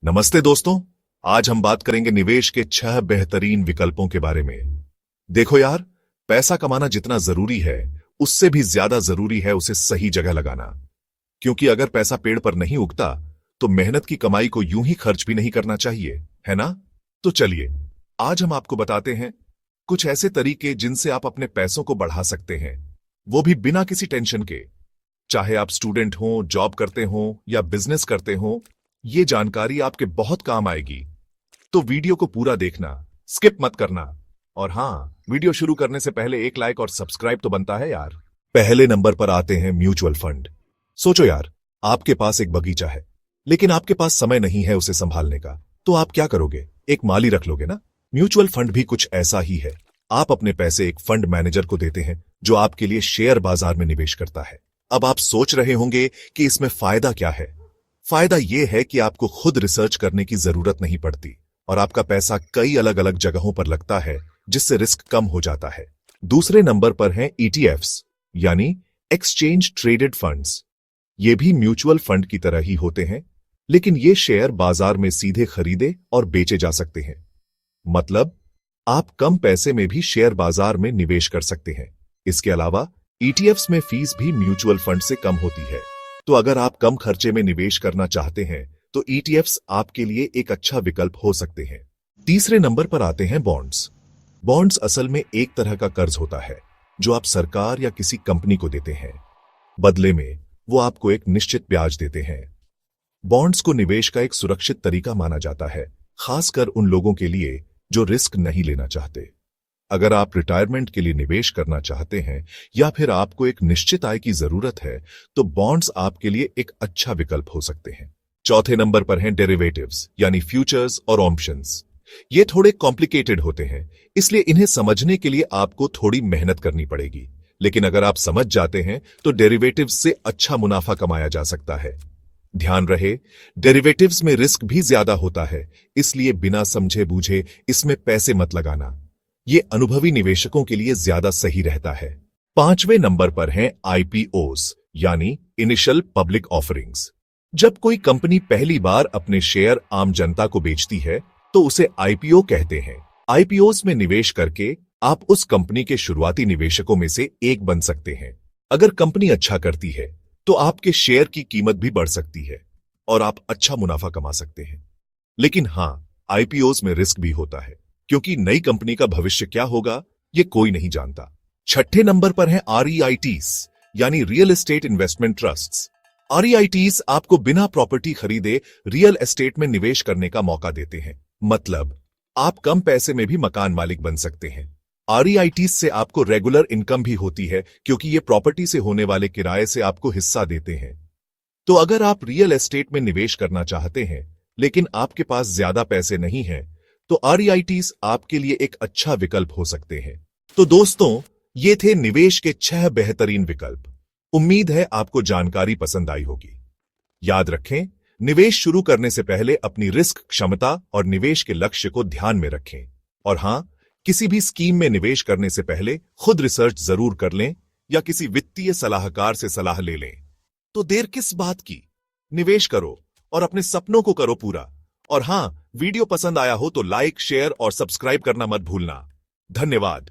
नमस्ते दोस्तों। आज हम बात करेंगे निवेश के 6 बेहतरीन विकल्पों के बारे में। देखो यार, पैसा कमाना जितना जरूरी है उससे भी ज्यादा जरूरी है उसे सही जगह लगाना। क्योंकि अगर पैसा पेड़ पर नहीं उगता तो मेहनत की कमाई को यूं ही खर्च भी नहीं करना चाहिए, है ना? तो चलिए आज हम आपको बताते हैं कुछ ऐसे तरीके जिनसे आप अपने पैसों को बढ़ा सकते हैं, वो भी बिना किसी टेंशन के। चाहे आप स्टूडेंट हो, जॉब करते हो या बिजनेस करते हो, ये जानकारी आपके बहुत काम आएगी। तो वीडियो को पूरा देखना, स्किप मत करना। और हां, वीडियो शुरू करने से पहले एक लाइक और सब्सक्राइब तो बनता है यार। पहले नंबर पर आते हैं म्यूचुअल फंड। सोचो यार, आपके पास एक बगीचा है लेकिन आपके पास समय नहीं है उसे संभालने का, तो आप क्या करोगे? एक माली रख लोगे ना। म्यूचुअल फंड भी कुछ ऐसा ही है। आप अपने पैसे एक फंड मैनेजर को देते हैं जो आपके लिए शेयर बाजार में निवेश करता है। अब आप सोच रहे होंगे कि इसमें फायदा क्या है। फायदा यह है कि आपको खुद रिसर्च करने की जरूरत नहीं पड़ती और आपका पैसा कई अलग अलग जगहों पर लगता है, जिससे रिस्क कम हो जाता है। दूसरे नंबर पर हैं ईटीएफ्स, यानी एक्सचेंज ट्रेडेड फंड्स। ये भी म्यूचुअल फंड की तरह ही होते हैं, लेकिन ये शेयर बाजार में सीधे खरीदे और बेचे जा सकते हैं। मतलब आप कम पैसे में भी शेयर बाजार में निवेश कर सकते हैं। इसके अलावा ईटीएफ्स में फीस भी म्यूचुअल फंड से कम होती है। तो अगर आप कम खर्चे में निवेश करना चाहते हैं तो ईटीएफ्स आपके लिए एक अच्छा विकल्प हो सकते हैं। तीसरे नंबर पर आते हैं बॉन्ड्स। बॉन्ड्स असल में एक तरह का कर्ज होता है जो आप सरकार या किसी कंपनी को देते हैं। बदले में वो आपको एक निश्चित ब्याज देते हैं। बॉन्ड्स को निवेश का एक सुरक्षित तरीका माना जाता है, खासकर उन लोगों के लिए जो रिस्क नहीं लेना चाहते। अगर आप रिटायरमेंट के लिए निवेश करना चाहते हैं या फिर आपको एक निश्चित आय की जरूरत है तो बॉन्ड्स आपके लिए एक अच्छा विकल्प हो सकते हैं। चौथे नंबर पर हैं डेरिवेटिव्स, यानी फ्यूचर्स और ऑप्शंस। ये थोड़े कॉम्प्लिकेटेड होते हैं, इसलिए इन्हें समझने के लिए आपको थोड़ी मेहनत करनी पड़ेगी। लेकिन अगर आप समझ जाते हैं तो डेरिवेटिव्स से अच्छा मुनाफा कमाया जा सकता है। ध्यान रहे, डेरिवेटिव्स में रिस्क भी ज्यादा होता है, इसलिए बिना समझे बूझे इसमें पैसे मत लगाना। ये अनुभवी निवेशकों के लिए ज्यादा सही रहता है। पांचवें नंबर पर हैं आईपीओस, यानी इनिशियल पब्लिक ऑफरिंग्स। जब कोई कंपनी पहली बार अपने शेयर आम जनता को बेचती है तो उसे आईपीओ कहते हैं। आईपीओस में निवेश करके आप उस कंपनी के शुरुआती निवेशकों में से एक बन सकते हैं। अगर कंपनी अच्छा करती है तो आपके शेयर की कीमत भी बढ़ सकती है और आप अच्छा मुनाफा कमा सकते हैं। लेकिन हां, आईपीओस में रिस्क भी होता है, क्योंकि नई कंपनी का भविष्य क्या होगा ये कोई नहीं जानता। छठे नंबर पर हैं आरईआईटीज, यानी रियल एस्टेट इन्वेस्टमेंट ट्रस्ट्स। आरईआईटीज आपको बिना प्रॉपर्टी खरीदे रियल एस्टेट में निवेश करने का मौका देते हैं। मतलब आप कम पैसे में भी मकान मालिक बन सकते हैं। आरईआईटीज से आपको रेगुलर इनकम भी होती है, क्योंकि ये प्रॉपर्टी से होने वाले किराए से आपको हिस्सा देते हैं। तो अगर आप रियल एस्टेट में निवेश करना चाहते हैं लेकिन आपके पास ज्यादा पैसे नहीं हैं तो आरईआईटीज आपके लिए एक अच्छा विकल्प हो सकते हैं। तो दोस्तों, ये थे निवेश के 6 बेहतरीन विकल्प। उम्मीद है आपको जानकारी पसंद आई होगी। याद रखें, निवेश शुरू करने से पहले अपनी रिस्क क्षमता और निवेश के लक्ष्य को ध्यान में रखें। और हां, किसी भी स्कीम में निवेश करने से पहले खुद रिसर्च जरूर कर लें या किसी वित्तीय सलाहकार से सलाह ले लें। तो देर किस बात की, निवेश करो और अपने सपनों को करो पूरा। और हां, वीडियो पसंद आया हो तो लाइक, शेयर और सब्सक्राइब करना मत भूलना। धन्यवाद।